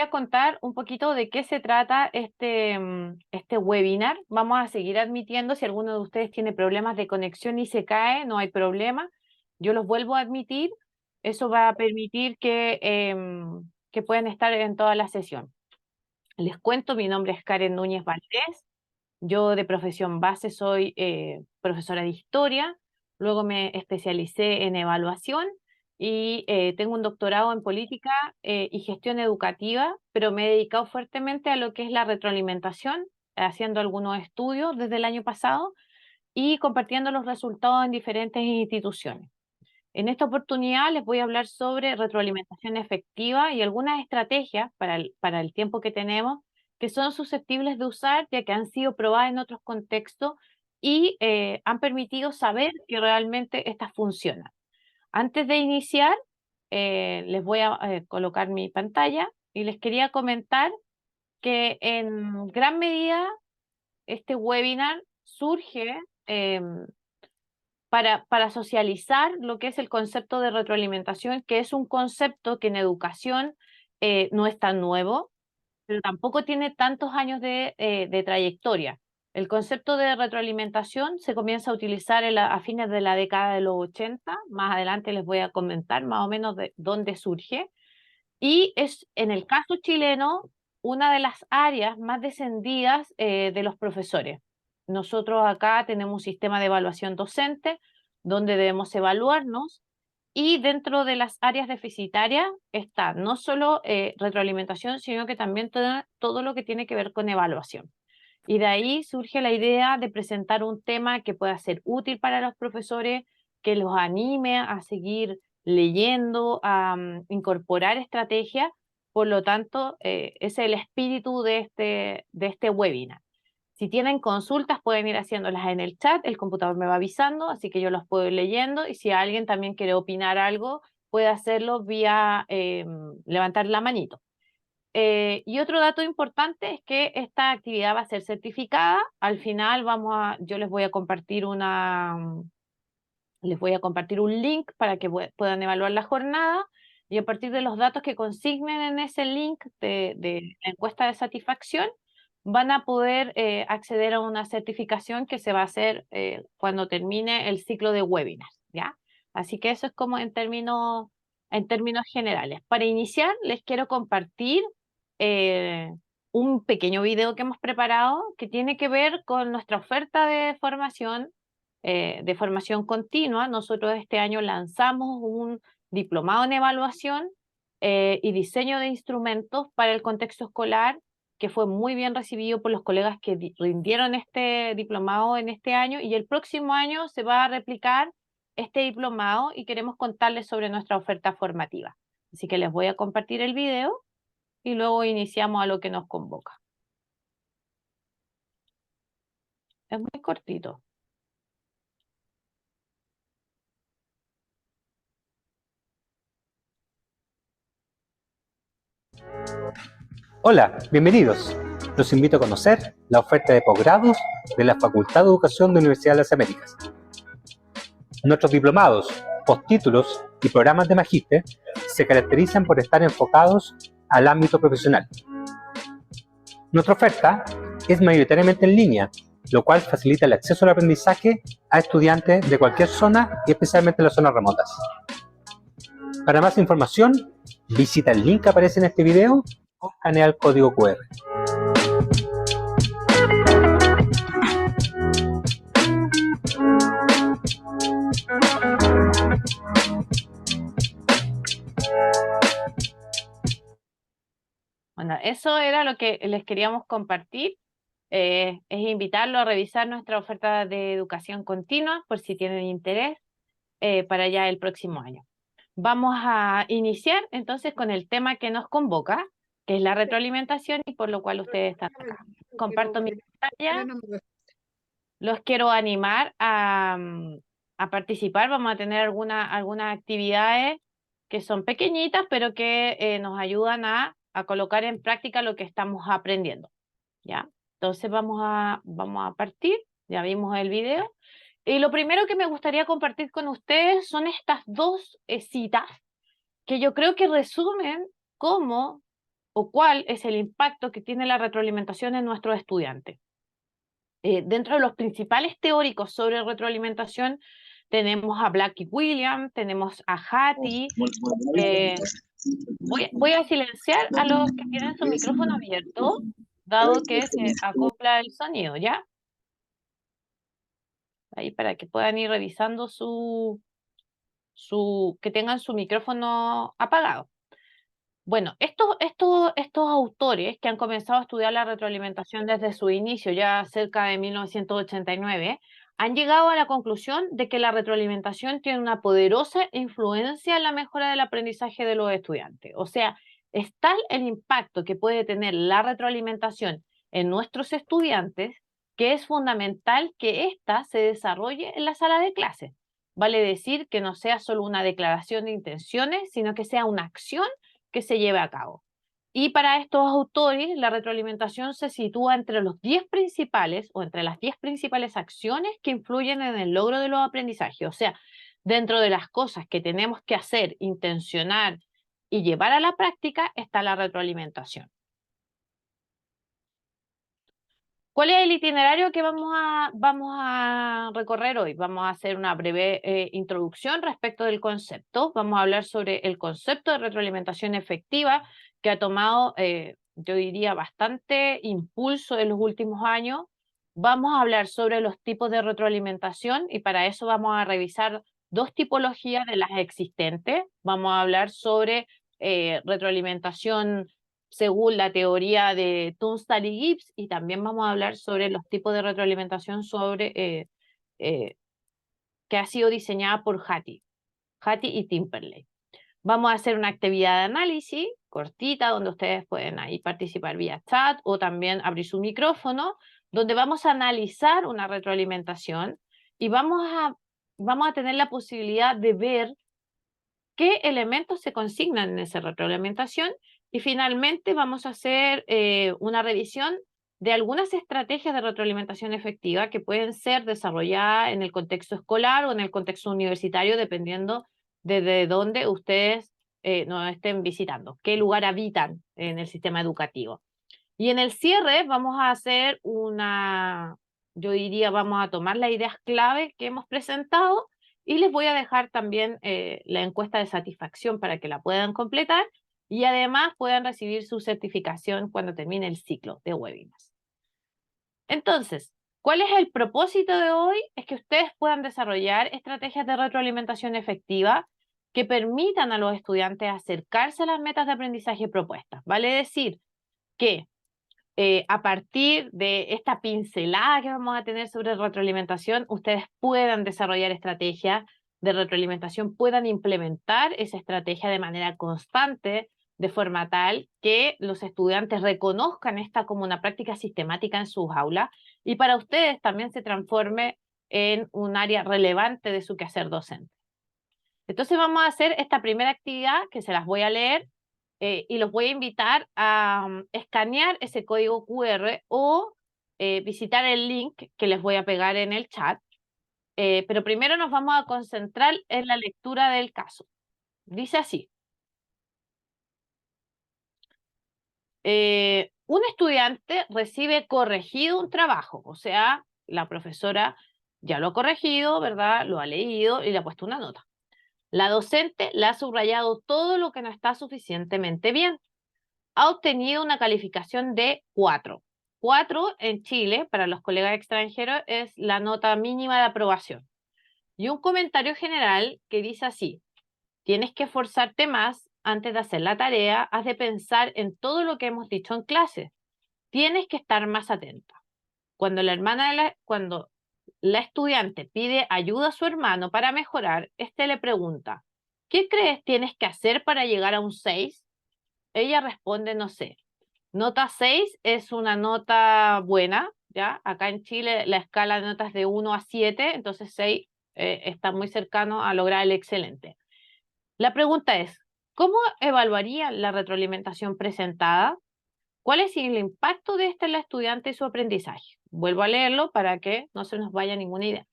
a contar un poquito de qué se trata este webinar. Vamos a seguir admitiendo. Si alguno de ustedes tiene problemas de conexión y se cae, no hay problema. Yo los vuelvo a admitir. Eso va a permitir que puedan estar en toda la sesión. Les cuento, mi nombre es Karen Núñez Valdés. Yo de profesión base soy profesora de historia, luego me especialicé en evaluación y tengo un doctorado en política y gestión educativa, pero me he dedicado fuertemente a lo que es la retroalimentación, haciendo algunos estudios desde el año pasado y compartiendo los resultados en diferentes instituciones. En esta oportunidad les voy a hablar sobre retroalimentación efectiva y algunas estrategias para el tiempo que tenemos que son susceptibles de usar ya que han sido probadas en otros contextos y han permitido saber que realmente estas funcionan. Antes de iniciar, les voy a colocar mi pantalla y les quería comentar que en gran medida este webinar surge para socializar lo que es el concepto de retroalimentación, que es un concepto que en educación no es tan nuevo, pero tampoco tiene tantos años de trayectoria. El concepto de retroalimentación se comienza a utilizar a fines de la década de los 80, más adelante les voy a comentar más o menos de dónde surge, y es en el caso chileno una de las áreas más descendidas de los profesores. Nosotros acá tenemos un sistema de evaluación docente donde debemos evaluarnos y dentro de las áreas deficitarias está no solo retroalimentación, sino que también todo lo que tiene que ver con evaluación. Y de ahí surge la idea de presentar un tema que pueda ser útil para los profesores, que los anime a seguir leyendo, a incorporar estrategias. Por lo tanto, ese es el espíritu de este webinar. Si tienen consultas, pueden ir haciéndolas en el chat, el computador me va avisando, así que yo los puedo ir leyendo, y si alguien también quiere opinar algo, puede hacerlo vía levantar la manito. Y otro dato importante es que esta actividad va a ser certificada. Al final yo les voy a compartir un link para que puedan evaluar la jornada y a partir de los datos que consignen en ese link de la encuesta de satisfacción, van a poder acceder a una certificación que se va a hacer cuando termine el ciclo de webinars, ¿ya? Así que eso es como en términos generales. Para iniciar, les quiero compartir eh, un pequeño video que hemos preparado que tiene que ver con nuestra oferta de formación continua. Nosotros este año lanzamos un diplomado en evaluación y diseño de instrumentos para el contexto escolar, que fue muy bien recibido por los colegas que rindieron este diplomado en este año, y el próximo año se va a replicar este diplomado y queremos contarles sobre nuestra oferta formativa. Así que les voy a compartir el video y luego iniciamos a lo que nos convoca. Es muy cortito. Hola, bienvenidos. Los invito a conocer la oferta de posgrados de la Facultad de Educación de la Universidad de las Américas. Nuestros diplomados, postítulos y programas de magíster se caracterizan por estar enfocados al ámbito profesional. Nuestra oferta es mayoritariamente en línea, lo cual facilita el acceso al aprendizaje a estudiantes de cualquier zona y especialmente en las zonas remotas. Para más información, visita el link que aparece en este video o escanea el código QR. Bueno, eso era lo que les queríamos compartir. Es invitarlo a revisar nuestra oferta de educación continua por si tienen interés para ya el próximo año. Vamos a iniciar entonces con el tema que nos convoca, que es la retroalimentación y por lo cual ustedes están acá. Comparto mi pantalla. Los quiero animar a participar. Vamos a tener algunas actividades que son pequeñitas, pero que nos ayudan a colocar en práctica lo que estamos aprendiendo, ¿ya? Entonces vamos a partir. Ya vimos el video. Y lo primero que me gustaría compartir con ustedes son estas dos citas que yo creo que resumen cómo o cuál es el impacto que tiene la retroalimentación en nuestros estudiantes. Dentro de los principales teóricos sobre retroalimentación tenemos a Black y Williams, tenemos a Hattie. Voy a silenciar a los que tienen su micrófono abierto, dado que se acopla el sonido, ¿ya? Ahí para que puedan ir revisando que tengan su micrófono apagado. Bueno, estos autores que han comenzado a estudiar la retroalimentación desde su inicio, ya cerca de 1989, han llegado a la conclusión de que la retroalimentación tiene una poderosa influencia en la mejora del aprendizaje de los estudiantes. O sea, es tal el impacto que puede tener la retroalimentación en nuestros estudiantes que es fundamental que ésta se desarrolle en la sala de clases. Vale decir que no sea solo una declaración de intenciones, sino que sea una acción que se lleve a cabo. Y para estos autores, la retroalimentación se sitúa entre los 10 principales o entre las 10 principales acciones que influyen en el logro de los aprendizajes. O sea, dentro de las cosas que tenemos que hacer, intencionar y llevar a la práctica está la retroalimentación. ¿Cuál es el itinerario que vamos a recorrer hoy? Vamos a hacer una breve introducción respecto del concepto. Vamos a hablar sobre el concepto de retroalimentación efectiva que ha tomado, yo diría, bastante impulso en los últimos años. Vamos a hablar sobre los tipos de retroalimentación y para eso vamos a revisar dos tipologías de las existentes. Vamos a hablar sobre retroalimentación según la teoría de Tunstall y Gibbs, y también vamos a hablar sobre los tipos de retroalimentación que ha sido diseñada por Hattie y Timperley. Vamos a hacer una actividad de análisis cortita, donde ustedes pueden ahí participar vía chat o también abrir su micrófono, donde vamos a analizar una retroalimentación y vamos a tener la posibilidad de ver qué elementos se consignan en esa retroalimentación y finalmente vamos a hacer una revisión de algunas estrategias de retroalimentación efectiva que pueden ser desarrolladas en el contexto escolar o en el contexto universitario, dependiendo de dónde ustedes nos estén visitando, qué lugar habitan en el sistema educativo. Y en el cierre vamos a hacer yo diría, vamos a tomar las ideas clave que hemos presentado y les voy a dejar también la encuesta de satisfacción para que la puedan completar y además puedan recibir su certificación cuando termine el ciclo de webinars. Entonces, ¿cuál es el propósito de hoy? Es que ustedes puedan desarrollar estrategias de retroalimentación efectiva que permitan a los estudiantes acercarse a las metas de aprendizaje propuestas. Vale decir que a partir de esta pincelada que vamos a tener sobre retroalimentación, ustedes puedan desarrollar estrategias de retroalimentación, puedan implementar esa estrategia de manera constante, de forma tal que los estudiantes reconozcan esta como una práctica sistemática en sus aulas y para ustedes también se transforme en un área relevante de su quehacer docente. Entonces vamos a hacer esta primera actividad que se las voy a leer y los voy a invitar a escanear ese código QR o visitar el link que les voy a pegar en el chat. Pero primero nos vamos a concentrar en la lectura del caso. Dice así. Un estudiante recibe corregido un trabajo, o sea, la profesora ya lo ha corregido, ¿verdad? Lo ha leído y le ha puesto una nota. La docente le ha subrayado todo lo que no está suficientemente bien. Ha obtenido una calificación de 4. 4 en Chile, para los colegas extranjeros, es la nota mínima de aprobación. Y un comentario general que dice así: tienes que esforzarte más antes de hacer la tarea, has de pensar en todo lo que hemos dicho en clase. Tienes que estar más atenta. Cuando cuando la estudiante pide ayuda a su hermano para mejorar, este le pregunta: ¿qué crees tienes que hacer para llegar a un 6? Ella responde: no sé. Nota 6 es una nota buena, ¿ya? Acá en Chile la escala de notas es de 1 a 7, entonces 6 está muy cercano a lograr el excelente. La pregunta es: ¿cómo evaluaría la retroalimentación presentada? ¿Cuál es el impacto de esta en la estudiante y su aprendizaje? Vuelvo a leerlo para que no se nos vaya ninguna idea.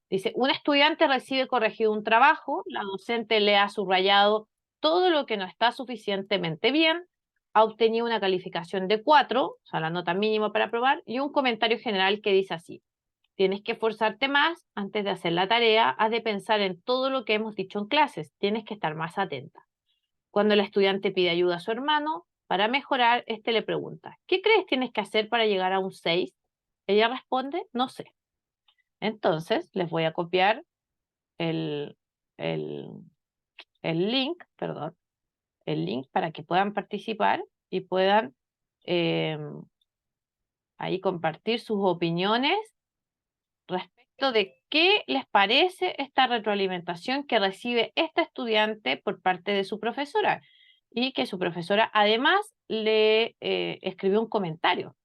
Dice: un estudiante recibe corregido un trabajo, la docente le ha subrayado todo lo que no está suficientemente bien, ha obtenido una calificación de 4, o sea, la nota mínima para aprobar, y un comentario general que dice así: tienes que esforzarte más antes de hacer la tarea, has de pensar en todo lo que hemos dicho en clases, tienes que estar más atenta. Cuando el estudiante pide ayuda a su hermano para mejorar, este le pregunta: ¿qué crees tienes que hacer para llegar a un 6? Ella responde: no sé. Entonces, les voy a copiar el, el, el link, perdón, el link para que puedan participar y puedan ahí compartir sus opiniones respecto de qué les parece esta retroalimentación que recibe este estudiante por parte de su profesora, y que su profesora además le escribió un comentario.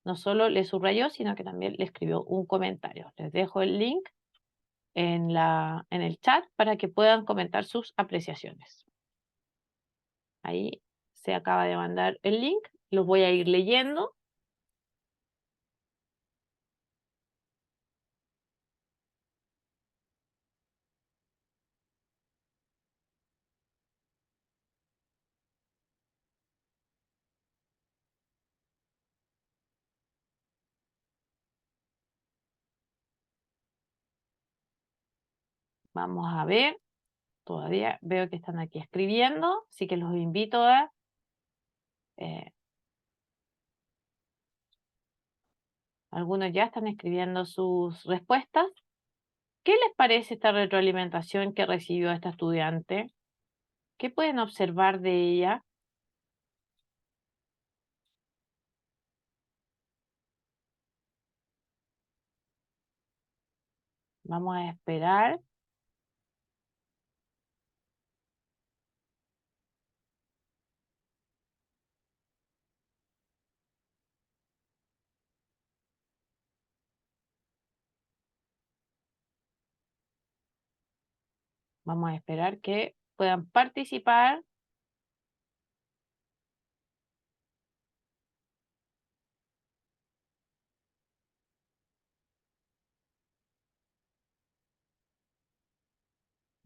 No solo le subrayó, sino que también le escribió un comentario. Les dejo el link en el chat para que puedan comentar sus apreciaciones. Ahí se acaba de mandar el link, los voy a ir leyendo. Vamos a ver, todavía veo que están aquí escribiendo, así que los invito a algunos ya están escribiendo sus respuestas. ¿Qué les parece esta retroalimentación que recibió esta estudiante? ¿Qué pueden observar de ella? Vamos a esperar. Vamos a esperar que puedan participar.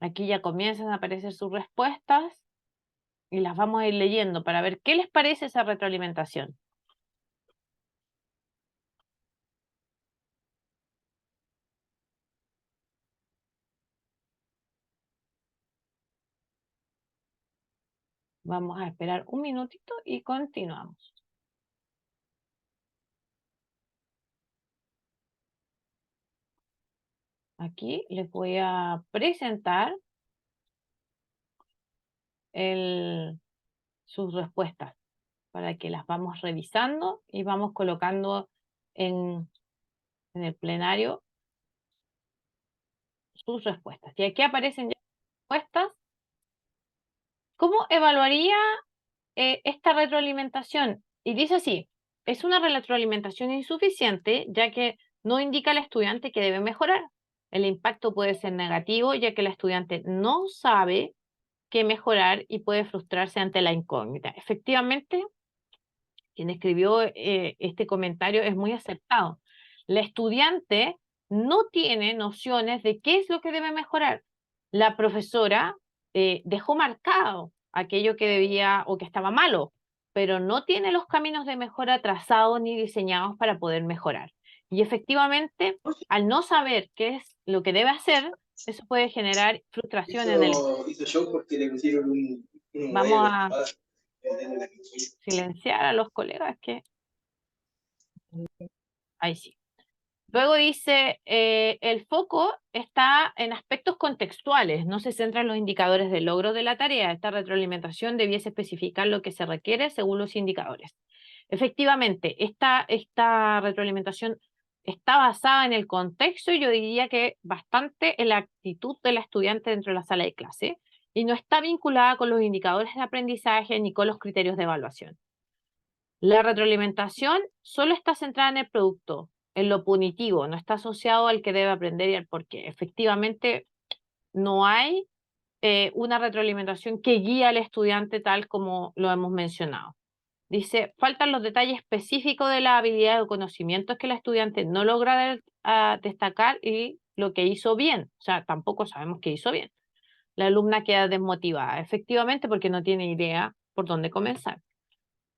Aquí ya comienzan a aparecer sus respuestas y las vamos a ir leyendo para ver qué les parece esa retroalimentación. Vamos a esperar un minutito y continuamos. Aquí les voy a presentar sus respuestas para que las vamos revisando y vamos colocando en el plenario sus respuestas. Y aquí aparecen ya las respuestas. ¿Cómo evaluaría esta retroalimentación? Y dice así: es una retroalimentación insuficiente, ya que no indica al estudiante que debe mejorar. El impacto puede ser negativo, ya que el estudiante no sabe qué mejorar y puede frustrarse ante la incógnita. Efectivamente, quien escribió este comentario es muy acertado. La estudiante no tiene nociones de qué es lo que debe mejorar. La profesora dejó marcado aquello que debía o que estaba malo, pero no tiene los caminos de mejora trazados ni diseñados para poder mejorar. Y efectivamente, al no saber qué es lo que debe hacer, eso puede generar frustración en el... Hizo show porque le pusieron Vamos a silenciar a los colegas que... Ahí sí. Luego dice, el foco está en aspectos contextuales, no se centra en los indicadores de logro de la tarea. Esta retroalimentación debiese especificar lo que se requiere según los indicadores. Efectivamente, esta retroalimentación está basada en el contexto y yo diría que bastante en la actitud de la estudiante dentro de la sala de clase, y no está vinculada con los indicadores de aprendizaje ni con los criterios de evaluación. La retroalimentación solo está centrada en el producto, en lo punitivo, no está asociado al que debe aprender y al por qué. Efectivamente, no hay una retroalimentación que guíe al estudiante tal como lo hemos mencionado. Dice, faltan los detalles específicos de la habilidad o conocimientos que el estudiante no logra destacar y lo que hizo bien. O sea, tampoco sabemos qué hizo bien. La alumna queda desmotivada, efectivamente, porque no tiene idea por dónde comenzar.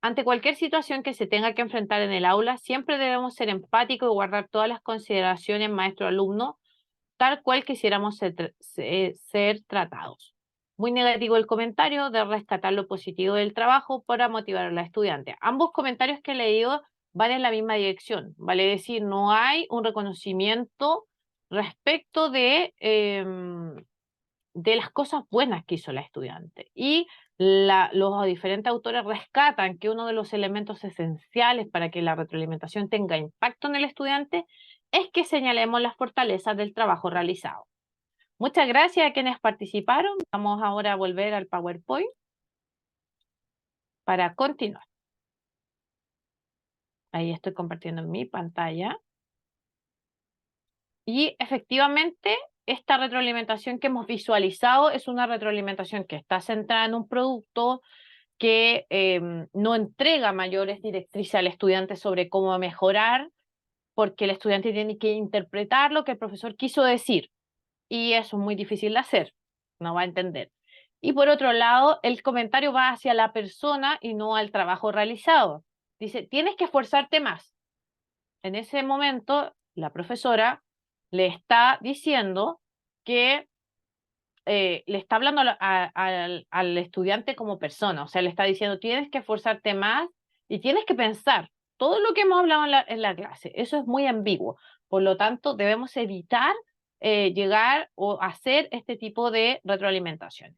Ante cualquier situación que se tenga que enfrentar en el aula, siempre debemos ser empáticos y guardar todas las consideraciones maestro-alumno, tal cual quisiéramos ser tratados. Muy negativo el comentario de rescatar lo positivo del trabajo para motivar a los estudiantes. Ambos comentarios que he leído van en la misma dirección, vale decir, no hay un reconocimiento respecto de las cosas buenas que hizo la estudiante. Y los diferentes autores rescatan que uno de los elementos esenciales para que la retroalimentación tenga impacto en el estudiante es que señalemos las fortalezas del trabajo realizado. Muchas gracias a quienes participaron. Vamos ahora a volver al PowerPoint para continuar. Ahí estoy compartiendo mi pantalla. Y efectivamente, esta retroalimentación que hemos visualizado es una retroalimentación que está centrada en un producto que no entrega mayores directrices al estudiante sobre cómo mejorar, porque el estudiante tiene que interpretar lo que el profesor quiso decir. Y eso es muy difícil de hacer, no va a entender. Y por otro lado, el comentario va hacia la persona y no al trabajo realizado. Dice, tienes que esforzarte más. En ese momento, la profesora le está diciendo que le está hablando al estudiante como persona, o sea, le está diciendo, tienes que esforzarte más y tienes que pensar todo lo que hemos hablado en la clase. Eso es muy ambiguo. Por lo tanto, debemos evitar llegar o hacer este tipo de retroalimentación.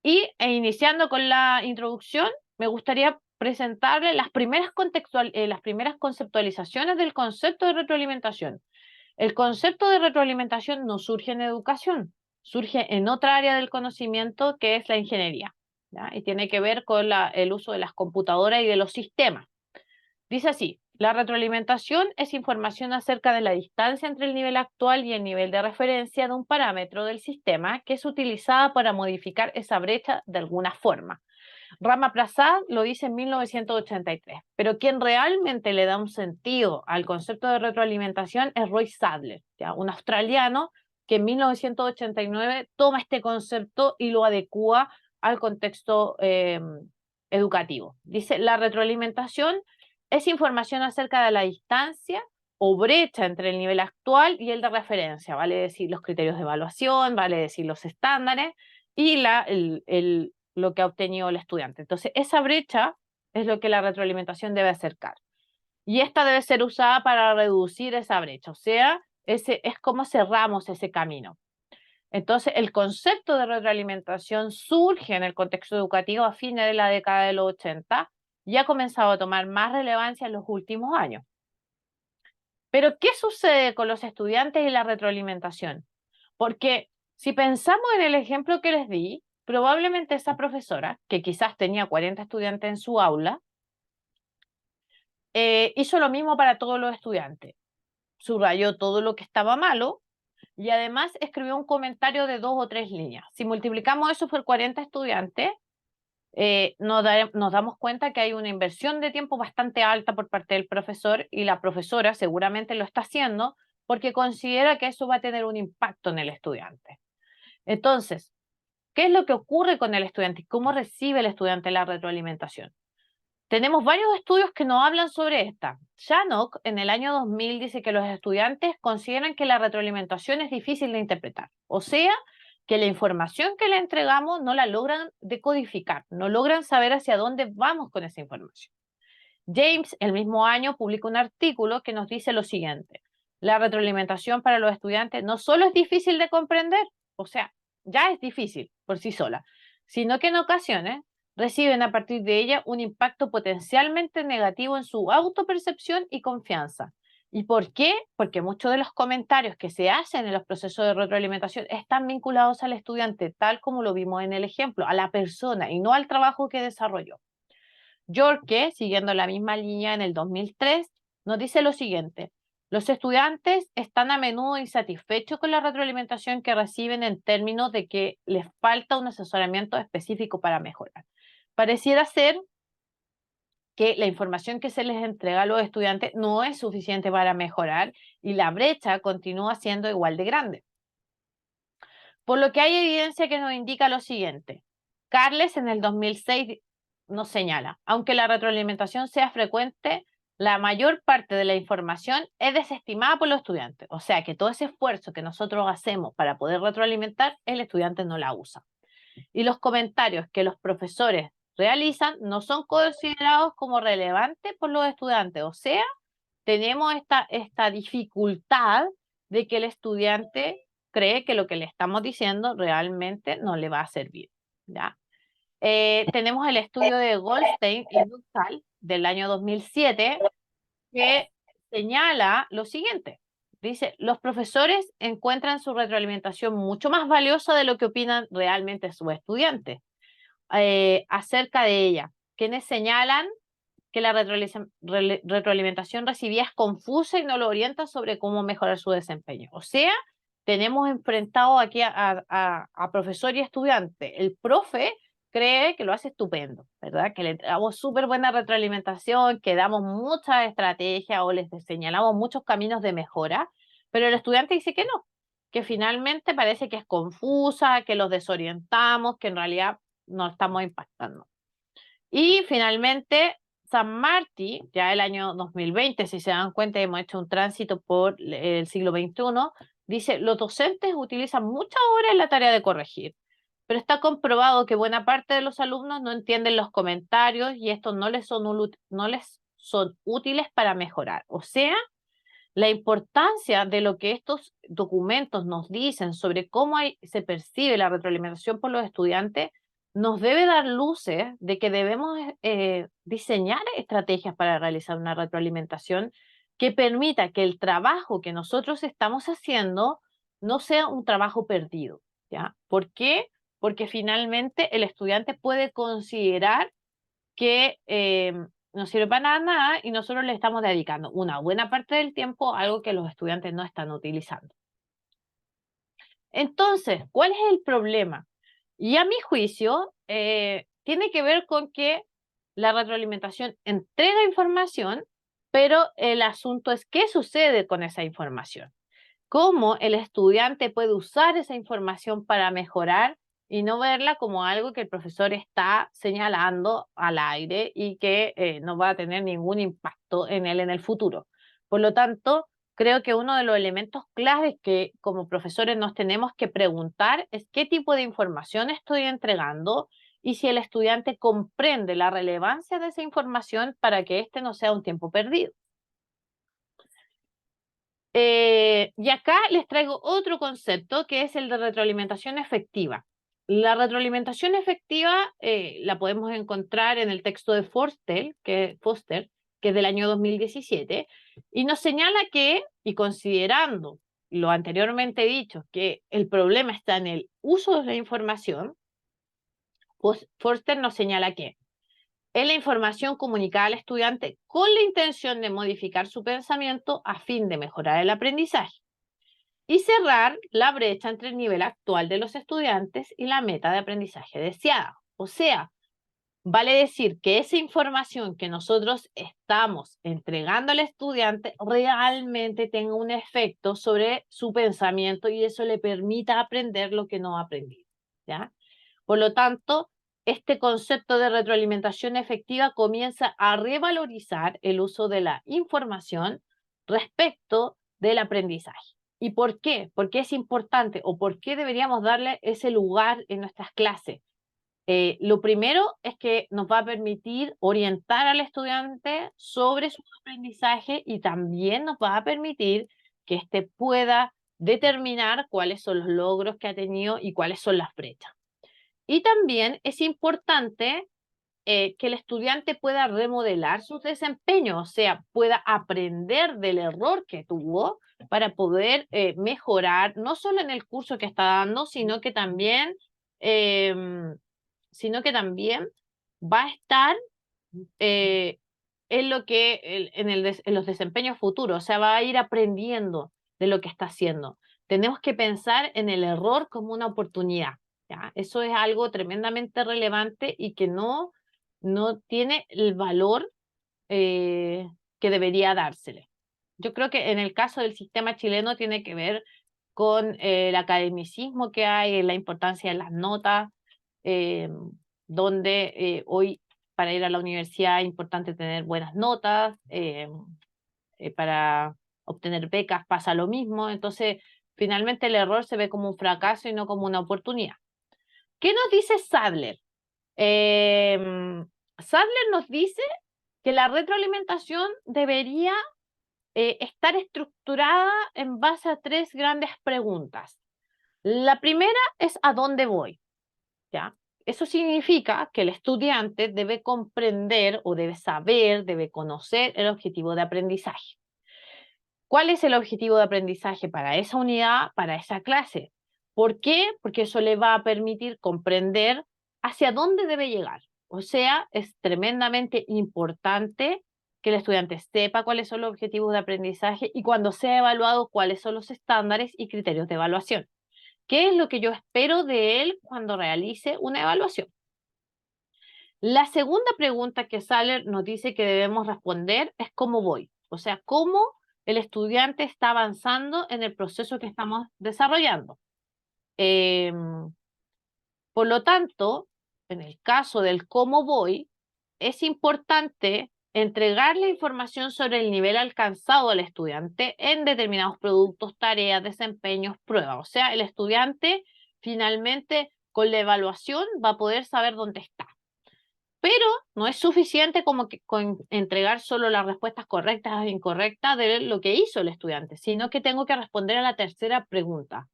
Y iniciando con la introducción, me gustaría presentarle las primeras conceptualizaciones del concepto de retroalimentación. El concepto de retroalimentación no surge en educación, surge en otra área del conocimiento que es la ingeniería, ¿ya? Y tiene que ver con el uso de las computadoras y de los sistemas. Dice así, la retroalimentación es información acerca de la distancia entre el nivel actual y el nivel de referencia de un parámetro del sistema que es utilizada para modificar esa brecha de alguna forma. Rama Prasad lo dice en 1983, pero quien realmente le da un sentido al concepto de retroalimentación es Roy Sadler, ¿ya? Un australiano que en 1989 toma este concepto y lo adecua al contexto educativo. Dice, la retroalimentación es información acerca de la distancia o brecha entre el nivel actual y el de referencia, vale decir los criterios de evaluación, vale decir los estándares y lo que ha obtenido el estudiante. Entonces, esa brecha es lo que la retroalimentación debe acercar. Y esta debe ser usada para reducir esa brecha, o sea, es como cerramos ese camino. Entonces, el concepto de retroalimentación surge en el contexto educativo a fines de la década de los 80 y ha comenzado a tomar más relevancia en los últimos años. Pero, ¿qué sucede con los estudiantes y la retroalimentación? Porque si pensamos en el ejemplo que les di, probablemente esa profesora, que quizás tenía 40 estudiantes en su aula, hizo lo mismo para todos los estudiantes. Subrayó todo lo que estaba malo y además escribió un comentario de 2 o 3 líneas. Si multiplicamos eso por 40 estudiantes, nos damos cuenta que hay una inversión de tiempo bastante alta por parte del profesor y la profesora seguramente lo está haciendo porque considera que eso va a tener un impacto en el estudiante. Entonces, ¿qué es lo que ocurre con el estudiante? ¿Cómo recibe el estudiante la retroalimentación? Tenemos varios estudios que nos hablan sobre esta. Shannock en el año 2000 dice que los estudiantes consideran que la retroalimentación es difícil de interpretar. O sea, que la información que le entregamos no la logran decodificar, no logran saber hacia dónde vamos con esa información. James, el mismo año, publica un artículo que nos dice lo siguiente. La retroalimentación para los estudiantes no solo es difícil de comprender, o sea, ya es difícil por sí sola, sino que en ocasiones reciben a partir de ella un impacto potencialmente negativo en su autopercepción y confianza. ¿Y por qué? Porque muchos de los comentarios que se hacen en los procesos de retroalimentación están vinculados al estudiante, tal como lo vimos en el ejemplo, a la persona y no al trabajo que desarrolló. Yorke, siguiendo la misma línea en el 2003, nos dice lo siguiente. Los estudiantes están a menudo insatisfechos con la retroalimentación que reciben en términos de que les falta un asesoramiento específico para mejorar. Pareciera ser que la información que se les entrega a los estudiantes no es suficiente para mejorar y la brecha continúa siendo igual de grande. Por lo que hay evidencia que nos indica lo siguiente. Carles en el 2006 nos señala, aunque la retroalimentación sea frecuente, la mayor parte de la información es desestimada por los estudiantes. O sea que todo ese esfuerzo que nosotros hacemos para poder retroalimentar, el estudiante no la usa. Y los comentarios que los profesores realizan no son considerados como relevantes por los estudiantes. O sea, tenemos esta dificultad de que el estudiante cree que lo que le estamos diciendo realmente no le va a servir, ¿ya? Tenemos el estudio de Goldstein y Nuttall del año 2007 que señala lo siguiente. Dice, los profesores encuentran su retroalimentación mucho más valiosa de lo que opinan realmente sus estudiantes acerca de ella, quienes señalan que la retroalimentación recibida es confusa y no lo orienta sobre cómo mejorar su desempeño. O sea, tenemos enfrentado aquí a profesor y estudiante. El profe cree que lo hace estupendo, ¿verdad? Que le damos súper buena retroalimentación, que damos muchas estrategias o les señalamos muchos caminos de mejora, pero el estudiante dice que no, que finalmente parece que es confusa, que los desorientamos, que en realidad no estamos impactando. Y finalmente, San Martí, ya el año 2020, si se dan cuenta, hemos hecho un tránsito por el siglo XXI, dice, los docentes utilizan muchas horas en la tarea de corregir, pero está comprobado que buena parte de los alumnos no entienden los comentarios y estos no les son útiles para mejorar. O sea, la importancia de lo que estos documentos nos dicen sobre cómo se percibe la retroalimentación por los estudiantes nos debe dar luces de que debemos diseñar estrategias para realizar una retroalimentación que permita que el trabajo que nosotros estamos haciendo no sea un trabajo perdido, ¿ya? ¿Por qué? Porque finalmente el estudiante puede considerar que no sirve para nada y nosotros le estamos dedicando una buena parte del tiempo a algo que los estudiantes no están utilizando. Entonces, ¿cuál es el problema? Y a mi juicio, tiene que ver con que la retroalimentación entrega información, pero el asunto es qué sucede con esa información. Cómo el estudiante puede usar esa información para mejorar y no verla como algo que el profesor está señalando al aire y que no va a tener ningún impacto en él en el futuro. Por lo tanto, creo que uno de los elementos claves que como profesores nos tenemos que preguntar es qué tipo de información estoy entregando y si el estudiante comprende la relevancia de esa información para que este no sea un tiempo perdido. Y acá les traigo otro concepto que es el de retroalimentación efectiva. La retroalimentación efectiva la podemos encontrar en el texto de Foster, que es del año 2017, y nos señala que, y considerando lo anteriormente dicho, que el problema está en el uso de la información, pues Forster nos señala que es la información comunicada al estudiante con la intención de modificar su pensamiento a fin de mejorar el aprendizaje y cerrar la brecha entre el nivel actual de los estudiantes y la meta de aprendizaje deseada. O sea, vale decir que esa información que nosotros estamos entregando al estudiante realmente tenga un efecto sobre su pensamiento y eso le permita aprender lo que no ha aprendido, ¿ya? Por lo tanto, este concepto de retroalimentación efectiva comienza a revalorizar el uso de la información respecto del aprendizaje. ¿Y por qué? ¿Por qué es importante o por qué deberíamos darle ese lugar en nuestras clases? Lo primero es que nos va a permitir orientar al estudiante sobre su aprendizaje y también nos va a permitir que éste pueda determinar cuáles son los logros que ha tenido y cuáles son las brechas. Y también es importante que el estudiante pueda remodelar sus desempeños, o sea, pueda aprender del error que tuvo para poder mejorar, no solo en el curso que está dando, em, sino que también va a estar eh, en en los desempeños futuros, o sea, va a ir aprendiendo de lo que está haciendo. Tenemos que pensar en el error como una oportunidad, ¿ya? Eso es algo tremendamente relevante y que no tiene el valor que debería dársele. Yo creo que en el caso del sistema chileno tiene que ver con el academicismo que hay, la importancia de las notas, eh, donde hoy para ir a la universidad es importante tener buenas notas, para obtener becas pasa lo mismo, entonces finalmente el error se ve como un fracaso y no como una oportunidad. ¿Qué nos dice Sadler? Sadler nos dice que la retroalimentación debería estar estructurada en base a 3 grandes preguntas. La primera es ¿a dónde voy? ¿Ya? Eso significa que el estudiante debe comprender o debe saber, debe conocer el objetivo de aprendizaje. ¿Cuál es el objetivo de aprendizaje para esa unidad, para esa clase? ¿Por qué? Porque eso le va a permitir comprender hacia dónde debe llegar. O sea, es tremendamente importante que el estudiante sepa cuáles son los objetivos de aprendizaje y cuando sea evaluado cuáles son los estándares y criterios de evaluación. ¿Qué es lo que yo espero de él cuando realice una evaluación? La segunda pregunta que Saller nos dice que debemos responder es ¿cómo voy? O sea, ¿cómo el estudiante está avanzando en el proceso que estamos desarrollando? Por lo tanto, en el caso del cómo voy, es importante entregarle información sobre el nivel alcanzado al estudiante en determinados productos, tareas, desempeños, pruebas. O sea, el estudiante finalmente con la evaluación va a poder saber dónde está. Pero no es suficiente como que con entregar solo las respuestas correctas e incorrectas de lo que hizo el estudiante, sino que tengo que responder a la tercera pregunta.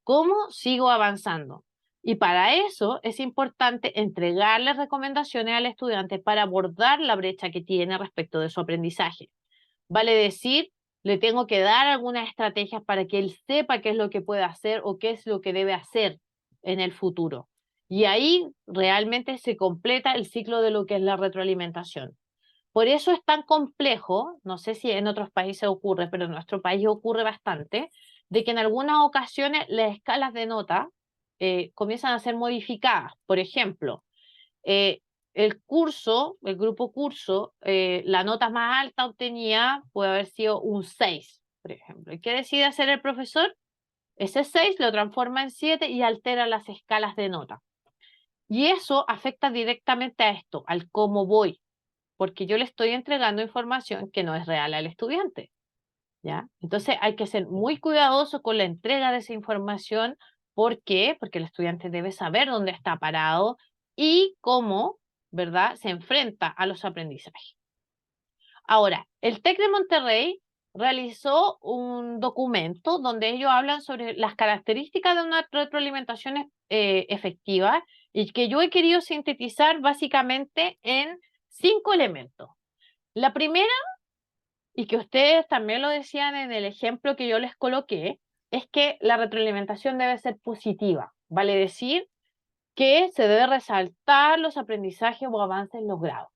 ¿Cómo sigo avanzando? Y para eso es importante entregarle recomendaciones al estudiante para abordar la brecha que tiene respecto de su aprendizaje. Vale decir, le tengo que dar algunas estrategias para que él sepa qué es lo que puede hacer o qué es lo que debe hacer en el futuro. Y ahí realmente se completa el ciclo de lo que es la retroalimentación. Por eso es tan complejo, no sé si en otros países ocurre, pero en nuestro país ocurre bastante, de que en algunas ocasiones las escalas de nota comienzan a ser modificadas. Por ejemplo, eh, el curso, el grupo curso, la nota más alta obtenía puede haber sido un 6, por ejemplo. ¿Y qué decide hacer el profesor? Ese 6 lo transforma en 7 y altera las escalas de nota. Y eso afecta directamente a esto, al cómo voy, porque yo le estoy entregando información que no es real al estudiante, ¿ya? Entonces hay que ser muy cuidadoso con la entrega de esa información. ¿Por qué? Porque el estudiante debe saber dónde está parado y cómo, ¿verdad?, se enfrenta a los aprendizajes. Ahora, el TEC de Monterrey realizó un documento donde ellos hablan sobre las características de una retroalimentación efectiva y que yo he querido sintetizar básicamente en 5 elementos. La primera, y que ustedes también lo decían en el ejemplo que yo les coloqué, es que la retroalimentación debe ser positiva, vale decir que se debe resaltar los aprendizajes o avances logrados.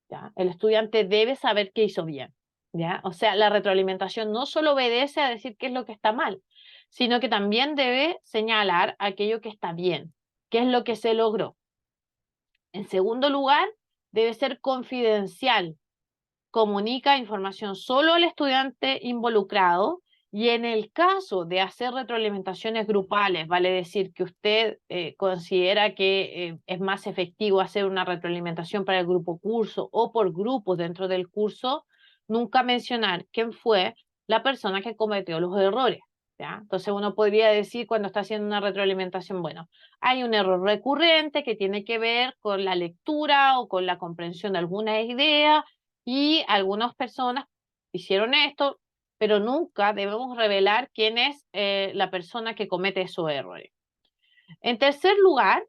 ¿Ya? El estudiante debe saber qué hizo bien, ¿ya? O sea, la retroalimentación no solo obedece a decir qué es lo que está mal, sino que también debe señalar aquello que está bien, qué es lo que se logró. En segundo lugar, debe ser confidencial, comunica información solo al estudiante involucrado y en el caso de hacer retroalimentaciones grupales, vale decir que usted considera que es más efectivo hacer una retroalimentación para el grupo curso o por grupos dentro del curso, nunca mencionar quién fue la persona que cometió los errores. ¿Ya? Entonces uno podría decir cuando está haciendo una retroalimentación, bueno, hay un error recurrente que tiene que ver con la lectura o con la comprensión de alguna idea y algunas personas hicieron esto, pero nunca debemos revelar quién es la persona que comete esos errores. En tercer lugar,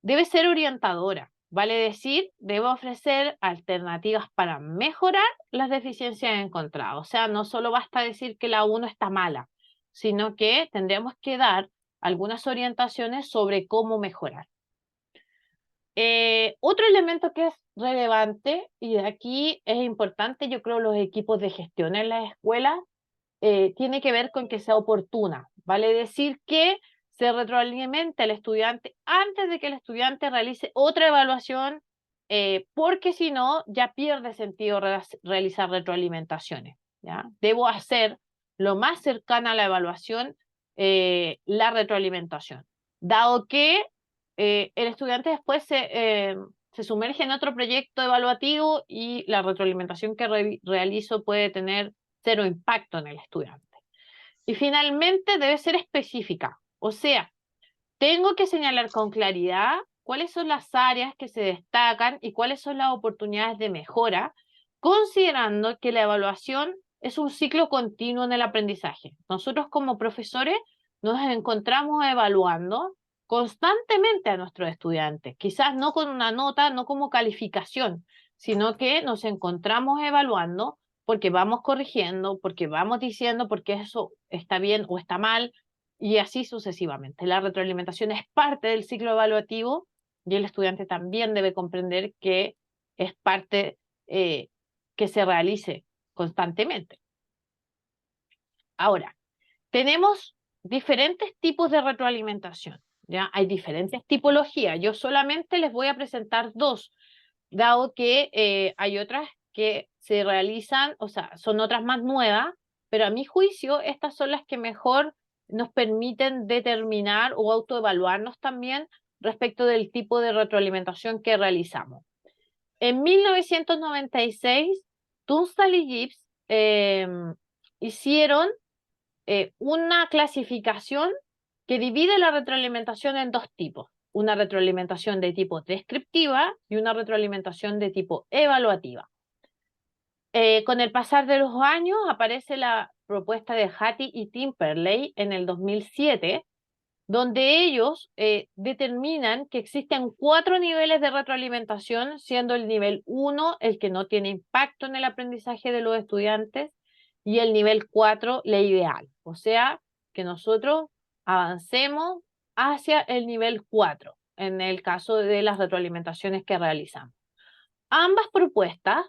debe ser orientadora, vale decir, debe ofrecer alternativas para mejorar las deficiencias encontradas. O sea, no solo basta decir que la 1 está mala, sino que tendremos que dar algunas orientaciones sobre cómo mejorar. Otro elemento que es relevante, y de aquí es importante, yo creo, los equipos de gestión en las escuelas, tiene que ver con que sea oportuna. Vale decir que se retroalimente al estudiante antes de que el estudiante realice otra evaluación, porque si no, ya pierde sentido realizar retroalimentaciones. ¿Ya? Debo hacer lo más cercana a la evaluación la retroalimentación, dado que el estudiante después se sumerge en otro proyecto evaluativo y la retroalimentación que realizo puede tener cero impacto en el estudiante. Y finalmente debe ser específica, o sea, tengo que señalar con claridad cuáles son las áreas que se destacan y cuáles son las oportunidades de mejora, considerando que la evaluación es un ciclo continuo en el aprendizaje. Nosotros como profesores nos encontramos evaluando constantemente a nuestros estudiantes, quizás no con una nota, no como calificación, sino que nos encontramos evaluando porque vamos corrigiendo, porque vamos diciendo porque eso está bien o está mal, y así sucesivamente. La retroalimentación es parte del ciclo evaluativo y el estudiante también debe comprender que es parte que se realice constantemente. Ahora, tenemos diferentes tipos de retroalimentación, ¿ya? Hay diferentes tipologías. Yo solamente les voy a presentar dos, dado que hay otras que se realizan, o sea, son otras más nuevas, pero a mi juicio estas son las que mejor nos permiten determinar o autoevaluarnos también respecto del tipo de retroalimentación que realizamos. En 1996, Tunstall y Gibbs hicieron una clasificación que divide la retroalimentación en dos tipos. Una retroalimentación de tipo descriptiva y una retroalimentación de tipo evaluativa. Con el pasar de los años aparece la propuesta de Hattie y Timperley en el 2007, donde ellos determinan que existen 4 niveles de retroalimentación, siendo el nivel 1 el que no tiene impacto en el aprendizaje de los estudiantes y el nivel 4 la ideal. O sea, que nosotros avancemos hacia el nivel 4 en el caso de las retroalimentaciones que realizamos. Ambas propuestas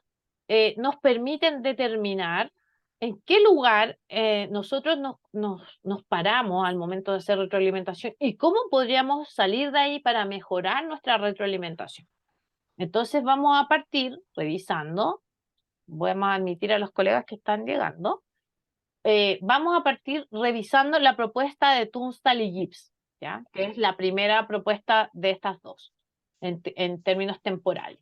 nos permiten determinar en qué lugar nosotros nos paramos al momento de hacer retroalimentación y cómo podríamos salir de ahí para mejorar nuestra retroalimentación. Entonces vamos a partir revisando, voy a admitir a los colegas que están llegando, vamos a partir revisando la propuesta de Tunstall y Gibbs, ¿ya? Que es la primera propuesta de estas dos, en términos temporales.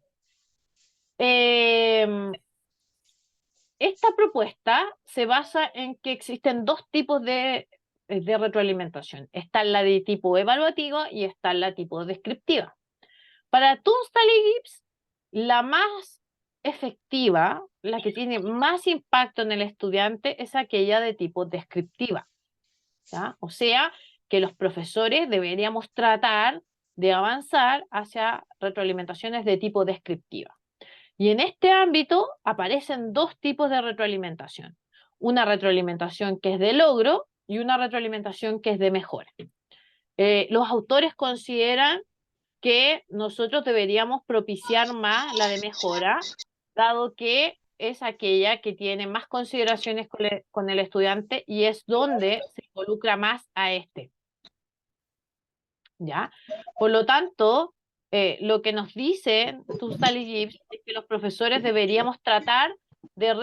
Esta propuesta se basa en que existen dos tipos de retroalimentación. Está la de tipo evaluativo y está la tipo descriptiva. Para Tunstall y Gibbs, la más efectiva, la que tiene más impacto en el estudiante, es aquella de tipo descriptiva, ¿ya? O sea, que los profesores deberíamos tratar de avanzar hacia retroalimentaciones de tipo descriptiva. Y en este ámbito aparecen dos tipos de retroalimentación. Una retroalimentación que es de logro y una retroalimentación que es de mejora. Los autores consideran que nosotros deberíamos propiciar más la de mejora, dado que es aquella que tiene más consideraciones con el estudiante y es donde se involucra más a este. ¿Ya? Por lo tanto, lo que nos dicen Tunstall y Gibbs es que los profesores deberíamos tratar de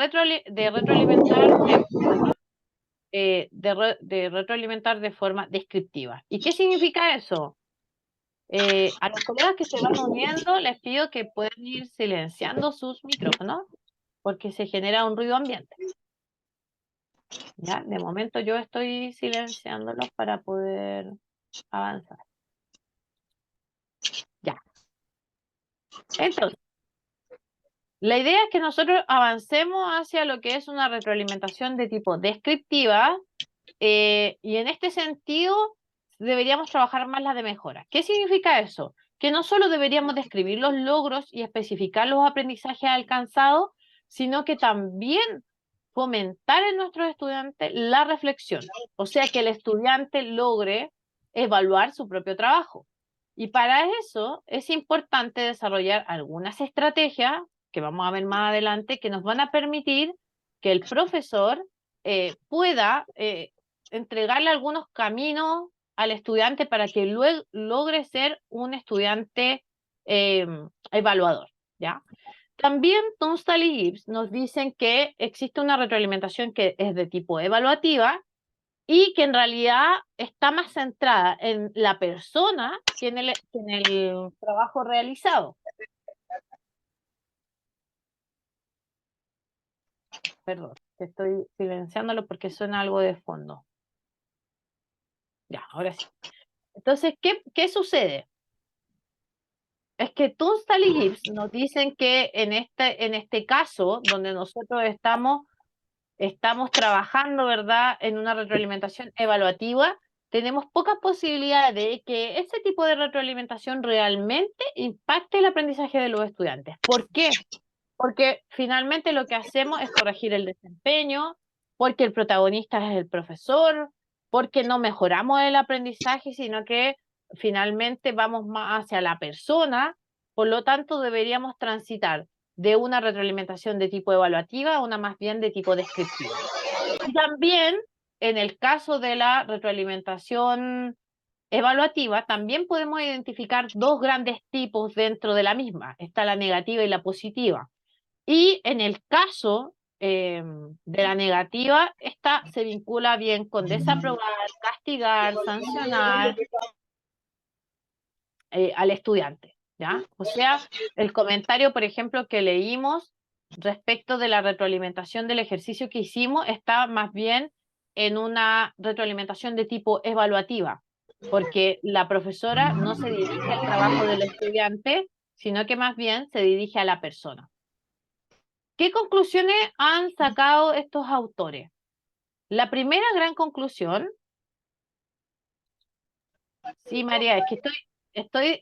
retroalimentar de forma descriptiva. ¿Y qué significa eso? A los colegas que se van uniendo les pido que puedan ir silenciando sus micrófonos porque se genera un ruido ambiente. ¿Ya? De momento yo estoy silenciándolos para poder avanzar. Ya. Entonces, la idea es que nosotros avancemos hacia lo que es una retroalimentación de tipo descriptiva y en este sentido deberíamos trabajar más la de mejora. ¿Qué significa eso? Que no solo deberíamos describir los logros y especificar los aprendizajes alcanzados, sino que también fomentar en nuestros estudiantes la reflexión. O sea, que el estudiante logre evaluar su propio trabajo. Y para eso es importante desarrollar algunas estrategias que vamos a ver más adelante, que nos van a permitir que el profesor pueda entregarle algunos caminos al estudiante para que luego logre ser un estudiante evaluador, ¿ya? También Tunstall y Gibbs nos dicen que existe una retroalimentación que es de tipo evaluativa y que en realidad está más centrada en la persona que en el trabajo realizado. Perdón, estoy silenciándolo porque suena algo de fondo. Ya, ahora sí. Entonces, ¿qué sucede? Es que Tunstall y Gibbs nos dicen que en este caso, donde nosotros estamos trabajando, ¿verdad?, en una retroalimentación evaluativa, tenemos pocas posibilidades de que ese tipo de retroalimentación realmente impacte el aprendizaje de los estudiantes. ¿Por qué? Porque finalmente lo que hacemos es corregir el desempeño, porque el protagonista es el profesor, porque no mejoramos el aprendizaje, sino que finalmente vamos más hacia la persona, por lo tanto deberíamos transitar de una retroalimentación de tipo evaluativa a una más bien de tipo descriptiva. Y también en el caso de la retroalimentación evaluativa, también podemos identificar dos grandes tipos dentro de la misma. Está la negativa y la positiva. Y en el caso de la negativa, esta se vincula bien con desaprobar, castigar, sancionar al estudiante, ¿ya? O sea, el comentario, por ejemplo, que leímos respecto de la retroalimentación del ejercicio que hicimos está más bien en una retroalimentación de tipo evaluativa, porque la profesora no se dirige al trabajo del estudiante, sino que más bien se dirige a la persona. ¿Qué conclusiones han sacado estos autores? La primera gran conclusión, sí, María, es que estoy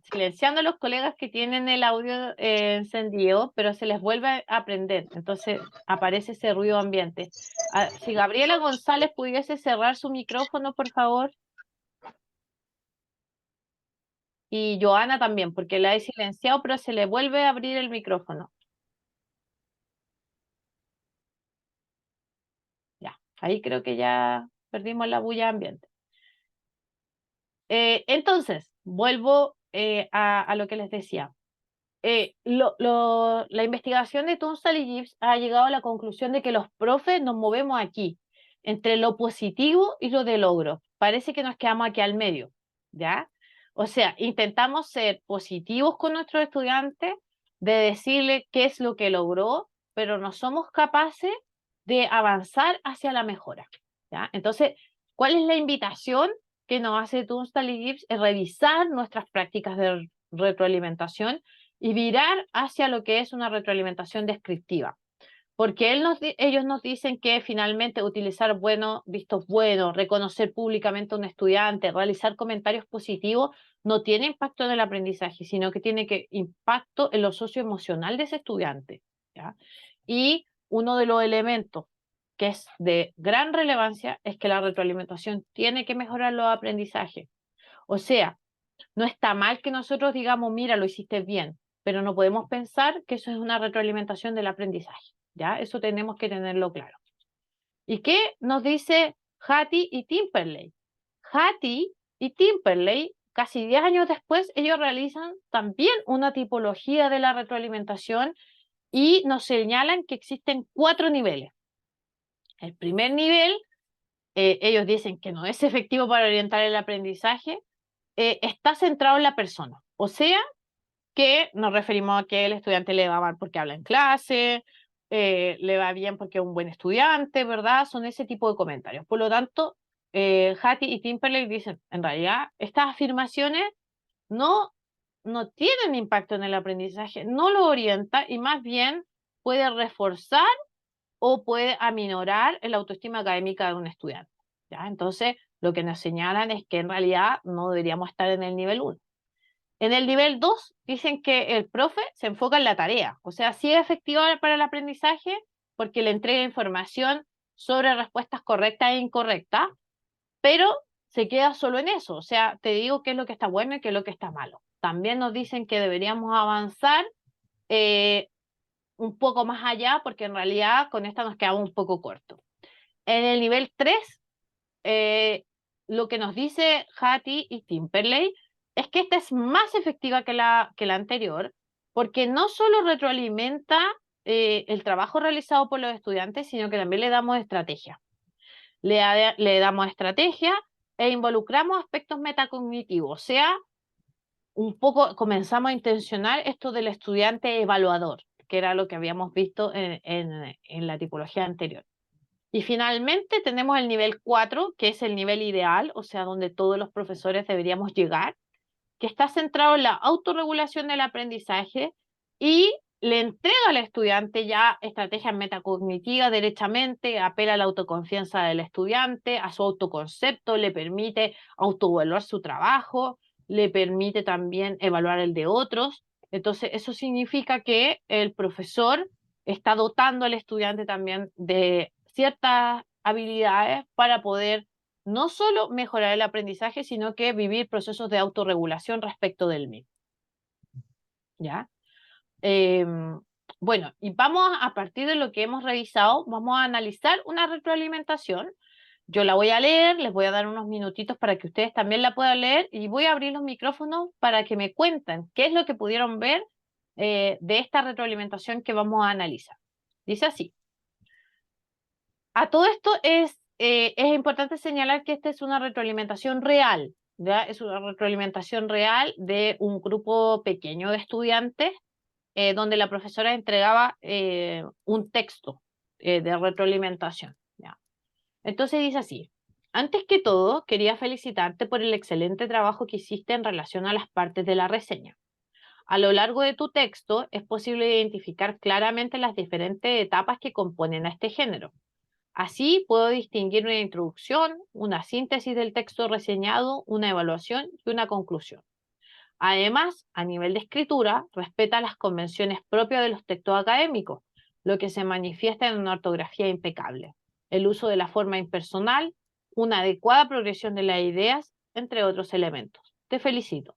silenciando a los colegas que tienen el audio encendido, pero se les vuelve a prender, entonces aparece ese ruido ambiente. Ah, si Gabriela González pudiese cerrar su micrófono, por favor, y Joana también, porque la he silenciado, pero se le vuelve a abrir el micrófono. Ya, ahí creo que ya perdimos la bulla ambiente. Entonces, vuelvo a lo que les decía. La investigación de Tunstall y Gibbs ha llegado a la conclusión de que los profes nos movemos aquí, entre lo positivo y lo de logro. Parece que nos quedamos aquí al medio, ¿ya? O sea, intentamos ser positivos con nuestros estudiantes, de decirle qué es lo que logró, pero no somos capaces de avanzar hacia la mejora, ¿ya? Entonces, ¿cuál es la invitación que nos hace Tunstall y Gibbs? Es revisar nuestras prácticas de retroalimentación y virar hacia lo que es una retroalimentación descriptiva. Porque ellos nos dicen que finalmente utilizar vistos buenos, reconocer públicamente a un estudiante, realizar comentarios positivos, no tiene impacto en el aprendizaje, sino que tiene impacto en lo socioemocional de ese estudiante, ¿ya? Y uno de los elementos que es de gran relevancia es que la retroalimentación tiene que mejorar los aprendizajes. O sea, no está mal que nosotros digamos, mira, lo hiciste bien, pero no podemos pensar que eso es una retroalimentación del aprendizaje, ¿ya? Eso tenemos que tenerlo claro. ¿Y qué nos dice Hattie y Timperley? Hattie y Timperley, casi 10 años después, ellos realizan también una tipología de la retroalimentación y nos señalan que existen 4 niveles. El primer nivel, ellos dicen que no es efectivo para orientar el aprendizaje, está centrado en la persona. O sea, que nos referimos a que el estudiante le va mal porque habla en clase, le va bien porque es un buen estudiante, ¿verdad? Son ese tipo de comentarios. Por lo tanto, Hattie y Timperlake dicen, en realidad, estas afirmaciones no, no tienen impacto en el aprendizaje, no lo orienta y más bien puede reforzar o puede aminorar la autoestima académica de un estudiante, ¿ya? Entonces, lo que nos señalan es que en realidad no deberíamos estar en el nivel 1. En el nivel 2 dicen que el profe se enfoca en la tarea, o sea, sí es efectivo para el aprendizaje porque le entrega información sobre respuestas correctas e incorrectas, pero se queda solo en eso, o sea, te digo qué es lo que está bueno y qué es lo que está malo. También nos dicen que deberíamos avanzar eh, un poco más allá porque en realidad con esta nos quedamos un poco cortos. En el nivel 3 lo que nos dice Hattie y Timperley es que esta es más efectiva que la anterior, porque no solo retroalimenta el trabajo realizado por los estudiantes, sino que también le damos estrategia. Le damos estrategia e involucramos aspectos metacognitivos, o sea, un poco comenzamos a intencionar esto del estudiante evaluador, que era lo que habíamos visto en la tipología anterior. Y finalmente tenemos el nivel 4, que es el nivel ideal, o sea, donde todos los profesores deberíamos llegar, que está centrado en la autorregulación del aprendizaje y le entrega al estudiante ya estrategias metacognitivas derechamente, apela a la autoconfianza del estudiante, a su autoconcepto, le permite autoevaluar su trabajo, le permite también evaluar el de otros. Entonces, eso significa que el profesor está dotando al estudiante también de ciertas habilidades para poder no solo mejorar el aprendizaje, sino que vivir procesos de autorregulación respecto del mismo. ¿Ya? Bueno, y vamos a partir de lo que hemos revisado, vamos a analizar una retroalimentación. Yo la voy a leer, les voy a dar unos minutitos para que ustedes también la puedan leer y voy a abrir los micrófonos para que me cuenten qué es lo que pudieron ver de esta retroalimentación que vamos a analizar. Dice así. A todo esto es importante señalar que esta es una retroalimentación real, ¿ya? Es una retroalimentación real de un grupo pequeño de estudiantes donde la profesora entregaba un texto de retroalimentación, ¿ya? Entonces dice así: antes que todo, quería felicitarte por el excelente trabajo que hiciste en relación a las partes de la reseña. A lo largo de tu texto es posible identificar claramente las diferentes etapas que componen a este género. Así puedo distinguir una introducción, una síntesis del texto reseñado, una evaluación y una conclusión. Además, a nivel de escritura, respeta las convenciones propias de los textos académicos, lo que se manifiesta en una ortografía impecable, el uso de la forma impersonal, una adecuada progresión de las ideas, entre otros elementos. Te felicito.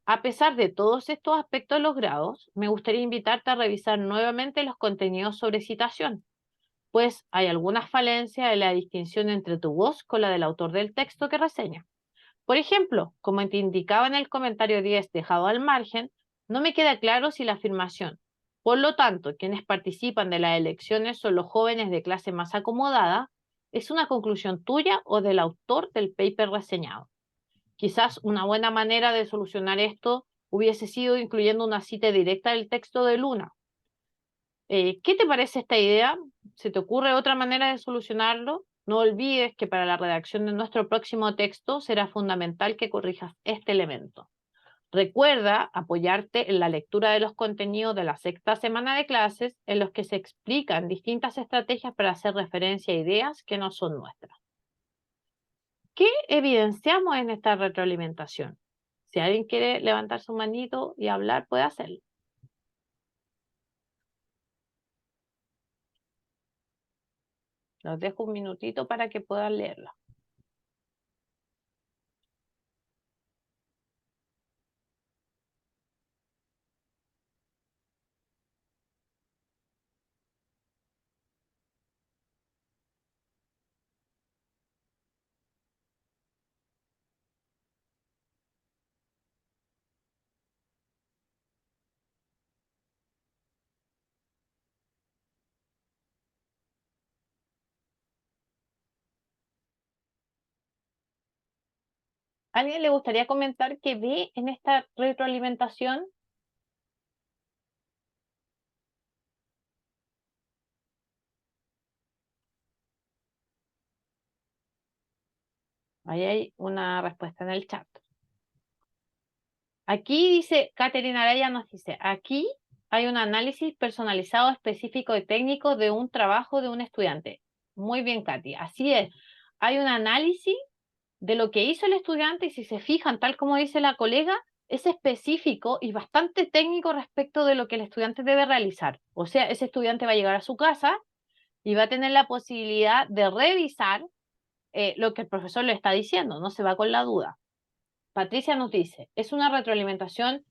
A pesar de todos estos aspectos logrados, me gustaría invitarte a revisar nuevamente los contenidos sobre citación, pues hay algunas falencias en la distinción entre tu voz con la del autor del texto que reseña. Por ejemplo, como te indicaba en el comentario 10 dejado al margen, no me queda claro si la afirmación, por lo tanto, quienes participan de las elecciones son los jóvenes de clase más acomodada, es una conclusión tuya o del autor del paper reseñado. Quizás una buena manera de solucionar esto hubiese sido incluyendo una cita directa del texto de Luna. ¿Qué te parece esta idea? ¿Se te ocurre otra manera de solucionarlo? No olvides que para la redacción de nuestro próximo texto será fundamental que corrijas este elemento. Recuerda apoyarte en la lectura de los contenidos de la sexta semana de clases en los que se explican distintas estrategias para hacer referencia a ideas que no son nuestras. ¿Qué evidenciamos en esta retroalimentación? Si alguien quiere levantar su manito y hablar, puede hacerlo. Los dejo un minutito para que puedan leerlo. ¿Alguien le gustaría comentar qué ve en esta retroalimentación? Ahí hay una respuesta en el chat. Aquí dice, Caterina Araya nos dice, aquí hay un análisis personalizado específico y técnico de un trabajo de un estudiante. Muy bien, Katy. Así es. Hay un análisis de lo que hizo el estudiante y si se fijan, tal como dice la colega, es específico y bastante técnico respecto de lo que el estudiante debe realizar. O sea, ese estudiante va a llegar a su casa y va a tener la posibilidad de revisar lo que el profesor le está diciendo, no se va con la duda. Patricia nos dice, es una retroalimentación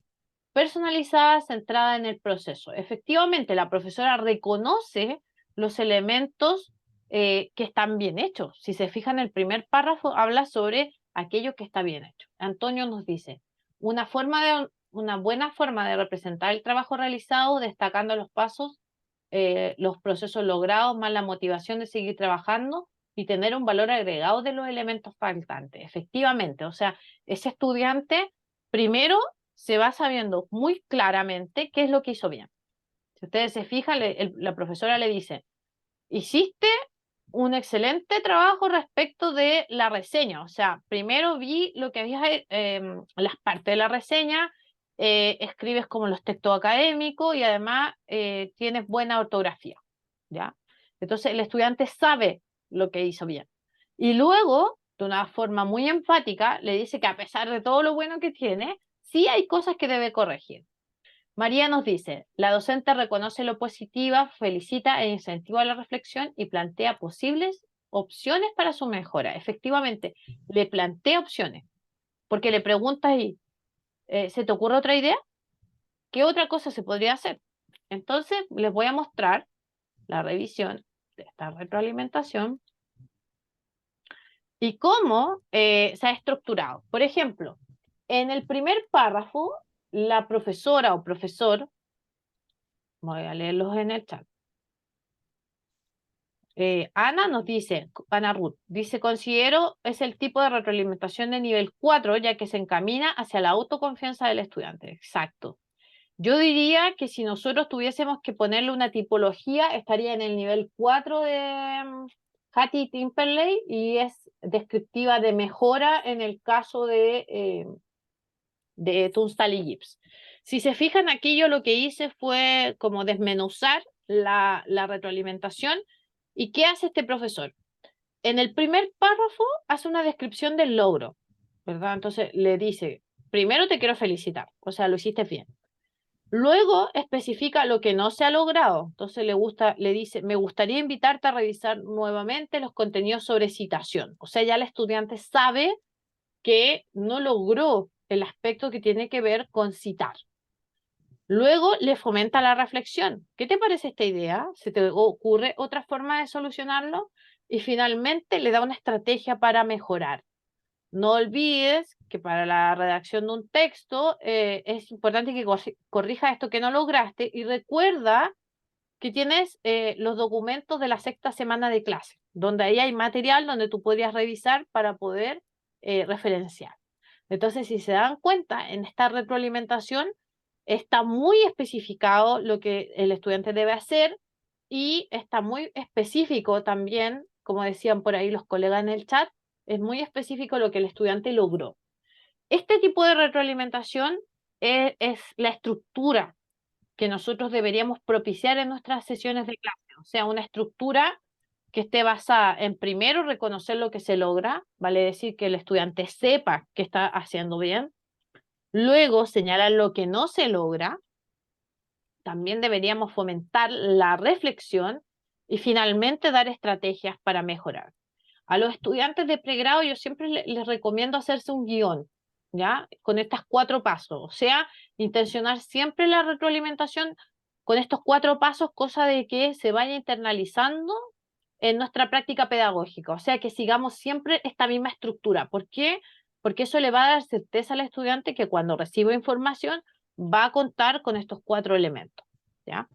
personalizada, centrada en el proceso. Efectivamente, la profesora reconoce los elementos que están bien hechos. Si se fijan, el primer párrafo habla sobre aquello que está bien hecho. Antonio nos dice, una buena forma de representar el trabajo realizado, destacando los pasos, los procesos logrados, más la motivación de seguir trabajando y tener un valor agregado de los elementos faltantes. Efectivamente, o sea, ese estudiante primero se va sabiendo muy claramente qué es lo que hizo bien. Si ustedes se fijan, la profesora le dice, hiciste un excelente trabajo respecto de la reseña. O sea, primero vi lo que había, las partes de la reseña, escribes como los textos académicos y además tienes buena ortografía, ¿ya? Entonces el estudiante sabe lo que hizo bien. Y luego, de una forma muy enfática, le dice que a pesar de todo lo bueno que tiene, sí hay cosas que debe corregir. María nos dice, la docente reconoce lo positiva, felicita e incentiva la reflexión y plantea posibles opciones para su mejora. Efectivamente, le plantea opciones, porque le pregunta ahí, ¿se te ocurre otra idea? ¿Qué otra cosa se podría hacer? Entonces, les voy a mostrar la revisión de esta retroalimentación y cómo se ha estructurado. Por ejemplo, en el primer párrafo, la profesora o profesor, voy a leerlos en el chat. Ana nos dice, Ana Ruth, dice, considero es el tipo de retroalimentación de nivel 4, ya que se encamina hacia la autoconfianza del estudiante. Exacto. Yo diría que si nosotros tuviésemos que ponerle una tipología, estaría en el nivel 4 de Hattie Timperley y es descriptiva de mejora en el caso de Tunstall y Gibbs. Si se fijan aquí, yo lo que hice fue como desmenuzar la retroalimentación. ¿Y qué hace este profesor? En el primer párrafo hace una descripción del logro, ¿verdad? Entonces le dice, primero te quiero felicitar, o sea, lo hiciste bien. Luego especifica lo que no se ha logrado. Entonces le dice, me gustaría invitarte a revisar nuevamente los contenidos sobre citación. O sea, ya el estudiante sabe que no logró el aspecto que tiene que ver con citar. Luego le fomenta la reflexión. ¿Qué te parece esta idea? ¿Se te ocurre otra forma de solucionarlo? Y finalmente le da una estrategia para mejorar. No olvides que para la redacción de un texto es importante que corrijas esto que no lograste y recuerda que tienes los documentos de la sexta semana de clase, donde ahí hay material donde tú podrías revisar para poder referenciar. Entonces, si se dan cuenta, en esta retroalimentación está muy especificado lo que el estudiante debe hacer y está muy específico también, como decían por ahí los colegas en el chat, es muy específico lo que el estudiante logró. Este tipo de retroalimentación es la estructura que nosotros deberíamos propiciar en nuestras sesiones de clase, o sea, una estructura que esté basada en primero reconocer lo que se logra, vale decir que el estudiante sepa que está haciendo bien, luego señalar lo que no se logra, también deberíamos fomentar la reflexión y finalmente dar estrategias para mejorar. A los estudiantes de pregrado yo siempre les recomiendo hacerse un guión, ¿ya? Con estos 4 pasos, o sea, intencionar siempre la retroalimentación con estos 4 pasos, cosa de que se vaya internalizando en nuestra práctica pedagógica, o sea, que sigamos siempre esta misma estructura. ¿Por qué? Porque eso le va a dar certeza al estudiante que cuando reciba información va a contar con estos 4 elementos, ¿ya?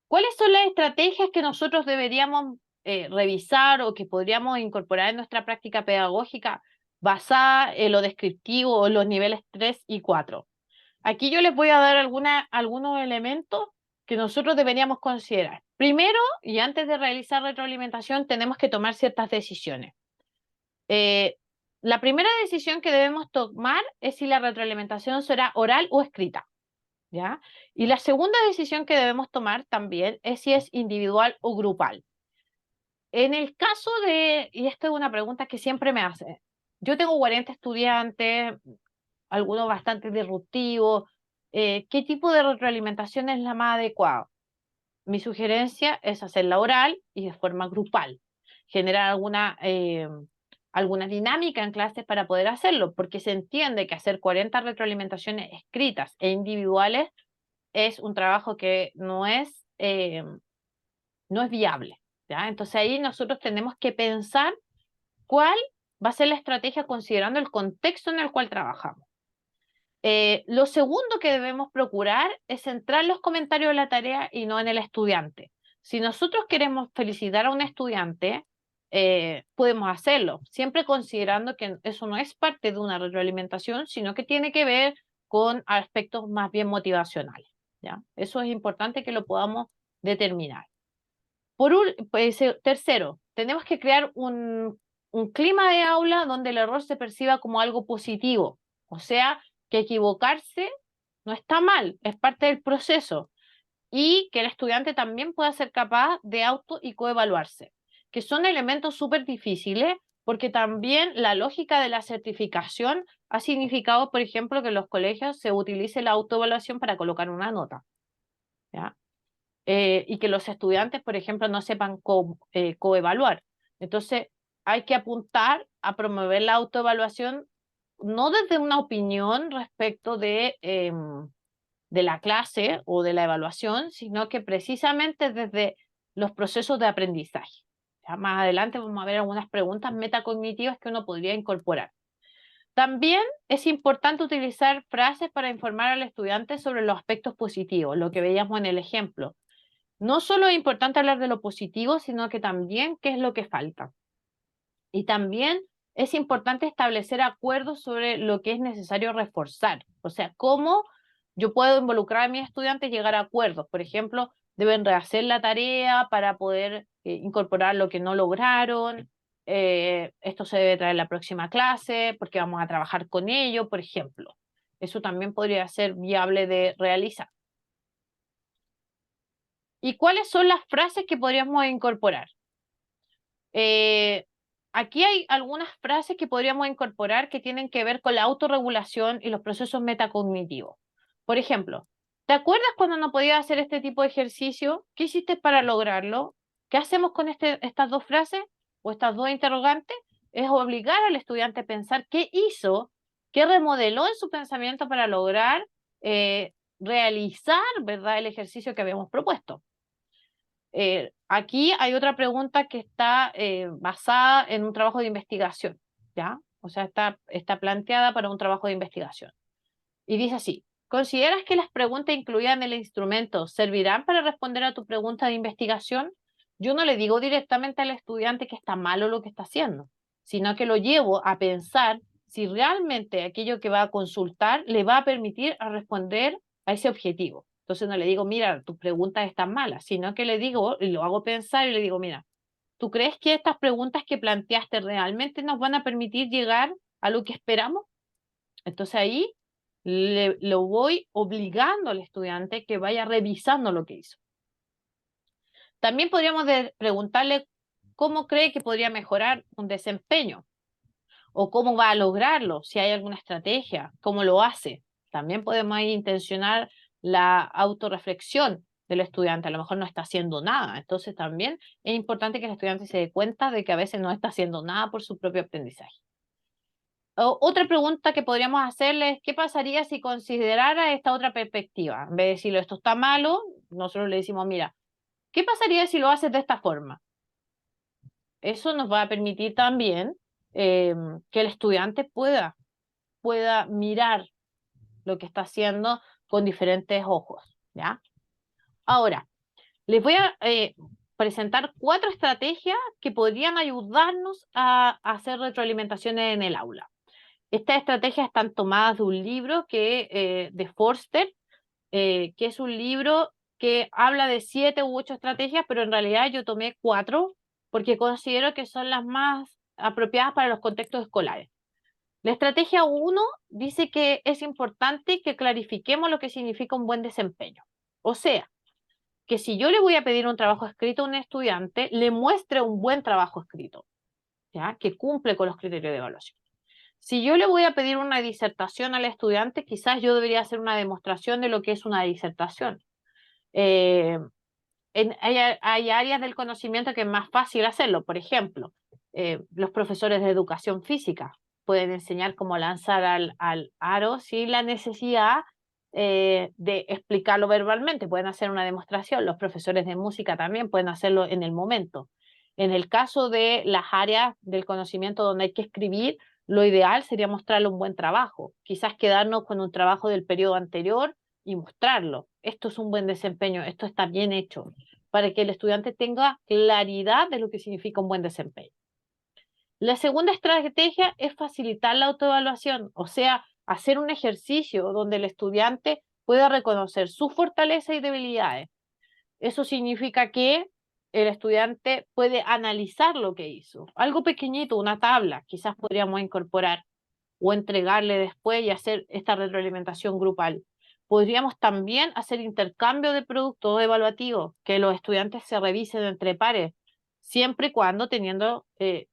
¿Cuáles son las estrategias que nosotros deberíamos revisar o que podríamos incorporar en nuestra práctica pedagógica basada en lo descriptivo o en los niveles 3 y 4? Aquí yo les voy a dar algunos elementos que nosotros deberíamos considerar. Primero, y antes de realizar retroalimentación, tenemos que tomar ciertas decisiones. La primera decisión que debemos tomar es si la retroalimentación será oral o escrita. ¿Ya? Y la segunda decisión que debemos tomar también es si es individual o grupal. En el caso y esta es una pregunta que siempre me hacen, yo tengo 40 estudiantes, algunos bastante disruptivos, ¿qué tipo de retroalimentación es la más adecuada? Mi sugerencia es hacerla oral y de forma grupal, generar alguna dinámica en clases para poder hacerlo, porque se entiende que hacer 40 retroalimentaciones escritas e individuales es un trabajo que no es viable, ¿ya? Entonces ahí nosotros tenemos que pensar cuál va a ser la estrategia considerando el contexto en el cual trabajamos. Lo segundo que debemos procurar es centrar los comentarios en la tarea y no en el estudiante. Si nosotros queremos felicitar a un estudiante, podemos hacerlo, siempre considerando que eso no es parte de una retroalimentación, sino que tiene que ver con aspectos más bien motivacionales, ¿ya? Eso es importante que lo podamos determinar. Tercero, tenemos que crear un clima de aula donde el error se perciba como algo positivo. O sea, que equivocarse no está mal, es parte del proceso. Y que el estudiante también pueda ser capaz de auto y coevaluarse, que son elementos súper difíciles porque también la lógica de la certificación ha significado, por ejemplo, que en los colegios se utilice la autoevaluación para colocar una nota, ¿ya? Y que los estudiantes, por ejemplo, no sepan coevaluar. Entonces, hay que apuntar a promover la autoevaluación no desde una opinión respecto de la clase o de la evaluación, sino que precisamente desde los procesos de aprendizaje. Ya más adelante vamos a ver algunas preguntas metacognitivas que uno podría incorporar. También es importante utilizar frases para informar al estudiante sobre los aspectos positivos, lo que veíamos en el ejemplo. No solo es importante hablar de lo positivo, sino que también qué es lo que falta. Y también es importante establecer acuerdos sobre lo que es necesario reforzar. O sea, cómo yo puedo involucrar a mis estudiantes y llegar a acuerdos. Por ejemplo, deben rehacer la tarea para poder incorporar lo que no lograron. Esto se debe traer en la próxima clase porque vamos a trabajar con ello, por ejemplo. Eso también podría ser viable de realizar. ¿Y cuáles son las frases que podríamos incorporar? Aquí hay algunas frases que podríamos incorporar que tienen que ver con la autorregulación y los procesos metacognitivos. Por ejemplo, ¿te acuerdas cuando no podías hacer este tipo de ejercicio? ¿Qué hiciste para lograrlo? ¿Qué hacemos con estas dos frases o estas dos interrogantes? Es obligar al estudiante a pensar qué hizo, qué remodeló en su pensamiento para lograr realizar, ¿verdad?, el ejercicio que habíamos propuesto. Aquí hay otra pregunta que está basada en un trabajo de investigación, ¿ya? O sea, está planteada para un trabajo de investigación. Y dice así, ¿consideras que las preguntas incluidas en el instrumento servirán para responder a tu pregunta de investigación? Yo no le digo directamente al estudiante que está malo lo que está haciendo, sino que lo llevo a pensar si realmente aquello que va a consultar le va a permitir a responder a ese objetivo. Entonces no le digo, mira, tus preguntas están malas, sino que le digo, y lo hago pensar y le digo, mira, ¿tú crees que estas preguntas que planteaste realmente nos van a permitir llegar a lo que esperamos? Entonces ahí lo voy obligando al estudiante que vaya revisando lo que hizo. También podríamos preguntarle cómo cree que podría mejorar un desempeño o cómo va a lograrlo, si hay alguna estrategia, cómo lo hace. También podemos ahí intencionar la autorreflexión del estudiante, a lo mejor no está haciendo nada. Entonces también es importante que el estudiante se dé cuenta de que a veces no está haciendo nada por su propio aprendizaje. Otra pregunta que podríamos hacerle es, ¿qué pasaría si considerara esta otra perspectiva? En vez de decirlo, esto está malo, nosotros le decimos, mira, ¿qué pasaría si lo haces de esta forma? Eso nos va a permitir también que el estudiante pueda mirar lo que está haciendo con diferentes ojos, ¿ya? Ahora, les voy a presentar 4 estrategias que podrían ayudarnos a hacer retroalimentaciones en el aula. Estas estrategias están tomadas de un libro de Forster, que es un libro que habla de 7 u 8 estrategias, pero en realidad yo tomé 4 porque considero que son las más apropiadas para los contextos escolares. La estrategia 1 dice que es importante que clarifiquemos lo que significa un buen desempeño. O sea, que si yo le voy a pedir un trabajo escrito a un estudiante, le muestre un buen trabajo escrito, ¿ya?, que cumple con los criterios de evaluación. Si yo le voy a pedir una disertación al estudiante, quizás yo debería hacer una demostración de lo que es una disertación. Hay áreas del conocimiento que es más fácil hacerlo. Por ejemplo, los profesores de educación física pueden enseñar cómo lanzar al aro sin la necesidad de explicarlo verbalmente. Pueden hacer una demostración. Los profesores de música también pueden hacerlo en el momento. En el caso de las áreas del conocimiento donde hay que escribir, lo ideal sería mostrarle un buen trabajo. Quizás quedarnos con un trabajo del periodo anterior y mostrarlo. Esto es un buen desempeño, esto está bien hecho, para que el estudiante tenga claridad de lo que significa un buen desempeño. La segunda estrategia es facilitar la autoevaluación, o sea, hacer un ejercicio donde el estudiante pueda reconocer sus fortalezas y debilidades. Eso significa que el estudiante puede analizar lo que hizo. Algo pequeñito, una tabla, quizás podríamos incorporar o entregarle después y hacer esta retroalimentación grupal. Podríamos también hacer intercambio de productos evaluativos, que los estudiantes se revisen entre pares, siempre y cuando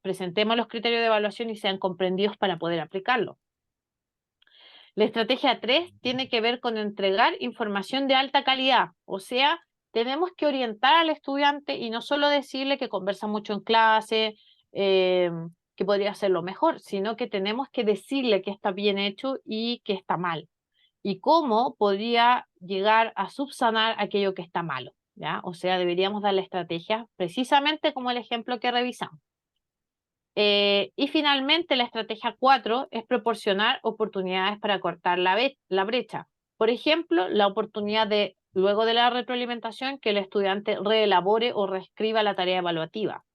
presentemos los criterios de evaluación y sean comprendidos para poder aplicarlos. La estrategia 3 tiene que ver con entregar información de alta calidad, o sea, tenemos que orientar al estudiante y no solo decirle que conversa mucho en clase, que podría hacerlo mejor, sino que tenemos que decirle que está bien hecho y que está mal, y cómo podría llegar a subsanar aquello que está malo, ¿ya? O sea, deberíamos darle estrategias precisamente como el ejemplo que revisamos. Y finalmente, la estrategia 4 es proporcionar oportunidades para cortar la brecha. Por ejemplo, la oportunidad de, luego de la retroalimentación, que el estudiante reelabore o reescriba la tarea evaluativa.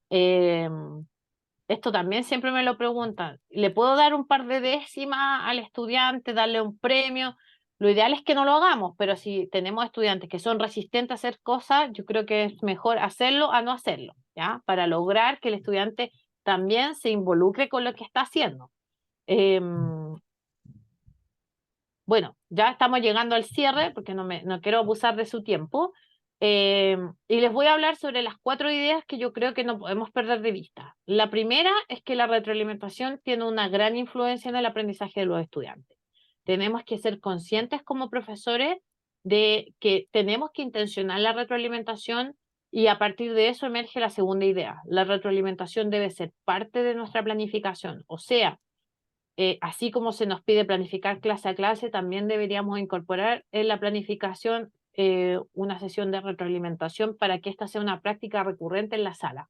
Esto también siempre me lo preguntan. ¿Le puedo dar un par de décimas al estudiante, darle un premio? Lo ideal es que no lo hagamos, pero si tenemos estudiantes que son resistentes a hacer cosas, yo creo que es mejor hacerlo a no hacerlo, ¿ya? Para lograr que el estudiante también se involucre con lo que está haciendo. Bueno, ya estamos llegando al cierre porque no quiero abusar de su tiempo. Y les voy a hablar sobre las 4 ideas que yo creo que no podemos perder de vista. La primera es que la retroalimentación tiene una gran influencia en el aprendizaje de los estudiantes. Tenemos que ser conscientes como profesores de que tenemos que intencionar la retroalimentación y a partir de eso emerge la segunda idea. La retroalimentación debe ser parte de nuestra planificación, o sea, así como se nos pide planificar clase a clase, también deberíamos incorporar en la planificación una sesión de retroalimentación para que esta sea una práctica recurrente en la sala.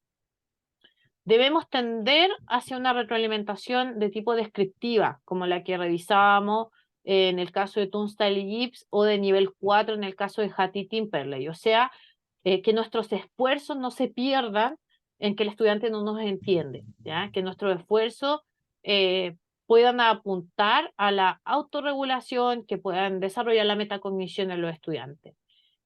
Debemos tender hacia una retroalimentación de tipo descriptiva, como la que revisábamos en el caso de Tunstall y Gibbs, o de nivel 4 en el caso de Hattie Timperley. O sea, que nuestros esfuerzos no se pierdan en que el estudiante no nos entiende, ¿ya? Que nuestros esfuerzos puedan apuntar a la autorregulación, que puedan desarrollar la metacognición en los estudiantes.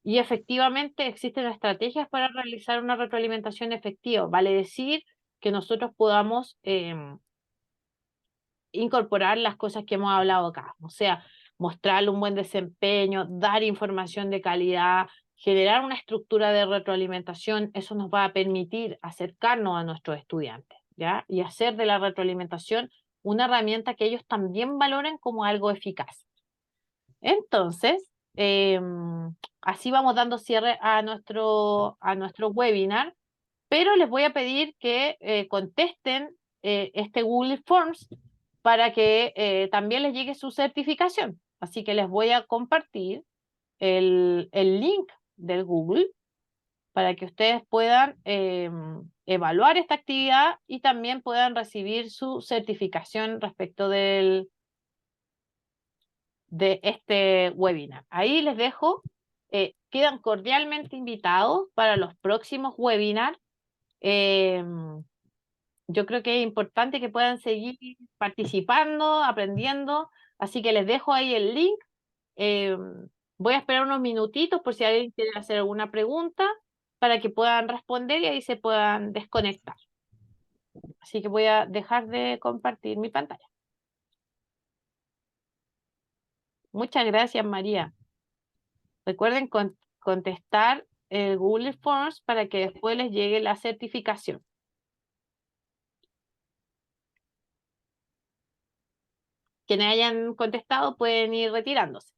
Y efectivamente existen estrategias para realizar una retroalimentación efectiva, vale decir que nosotros podamos incorporar las cosas que hemos hablado acá, o sea, mostrarle un buen desempeño, dar información de calidad, generar una estructura de retroalimentación. Eso nos va a permitir acercarnos a nuestros estudiantes, ¿ya? Y hacer de la retroalimentación una herramienta que ellos también valoren como algo eficaz. Entonces, así vamos dando cierre a nuestro webinar, pero les voy a pedir que contesten este Google Forms para que también les llegue su certificación. Así que les voy a compartir el link del Google para que ustedes puedan evaluar esta actividad y también puedan recibir su certificación respecto de este webinar. Ahí les dejo, quedan cordialmente invitados para los próximos webinars. Yo creo que es importante que puedan seguir participando, aprendiendo, así que les dejo ahí el link. Eh, Voy a esperar unos minutitos por si alguien quiere hacer alguna pregunta para que puedan responder y ahí se puedan desconectar. Así que voy a dejar de compartir mi pantalla. Muchas gracias, María. Recuerden contestar el Google Forms para que después les llegue la certificación. Quienes hayan contestado pueden ir retirándose.